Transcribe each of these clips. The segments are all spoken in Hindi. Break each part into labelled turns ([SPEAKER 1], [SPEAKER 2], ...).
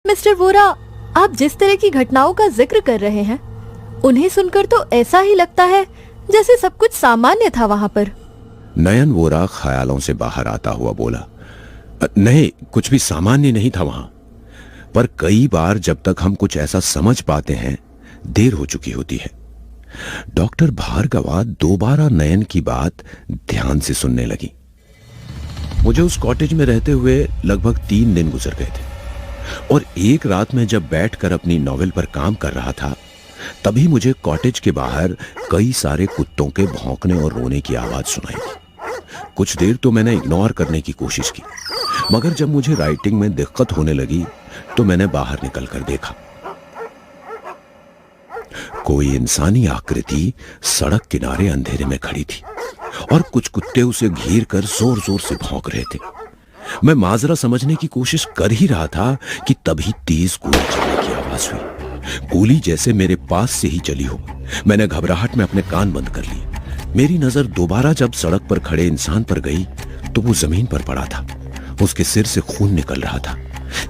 [SPEAKER 1] मिस्टर वोरा, आप जिस तरह की घटनाओं का जिक्र कर रहे हैं, उन्हें सुनकर तो ऐसा ही लगता है जैसे सब कुछ सामान्य था वहाँ पर।
[SPEAKER 2] नयन वोरा ख्यालों से बाहर आता हुआ बोला, नहीं, कुछ भी सामान्य नहीं था वहां। पर कई बार जब तक हम कुछ ऐसा समझ पाते हैं, देर हो चुकी होती है। डॉक्टर भार्गवा दोबारा नयन की बात ध्यान से सुनने लगी। मुझे उस कॉटेज में रहते हुए लगभग 3 दिन गुजर गए थे और एक रात में जब बैठकर अपनी नॉवेल पर काम कर रहा था, तभी मुझे कॉटेज के बाहर कई सारे कुत्तों के भौंकने और रोने की आवाज सुनाई दी। कुछ देर तो मैंने इग्नोर करने की कोशिश की, मगर जब मुझे राइटिंग में दिक्कत होने लगी तो मैंने बाहर निकलकर देखा। कोई इंसानी आकृति सड़क किनारे अंधेरे में खड़ी थी और कुछ कुत्ते उसे घेर कर जोर जोर से भौंक रहे थे। मैं माजरा समझने की कोशिश कर ही रहा था कि तभी तेज गोली चलने की आवाज हुई। गोली जैसे मेरे पास से ही चली हो। मैंने घबराहट में अपने कान बंद कर लिए। मेरी नजर दोबारा जब सड़क पर खड़े इंसान पर गई तो वो जमीन पर पड़ा था। उसके सिर से खून निकल रहा था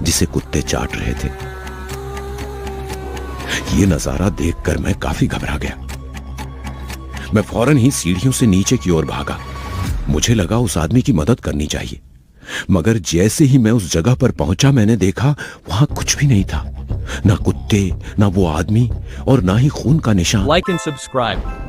[SPEAKER 2] जिसे कुत्ते चाट रहे थे। ये नजारा देखकर मैं काफी घबरा गया। मैं फौरन ही सीढ़ियों से नीचे की ओर भागा। मुझे लगा उस आदमी की मदद करनी चाहिए, मगर जैसे ही मैं उस जगह पर पहुंचा, मैंने देखा वहां कुछ भी नहीं था। ना कुत्ते, ना वो आदमी और ना ही खून का निशान।
[SPEAKER 3] Like and subscribe.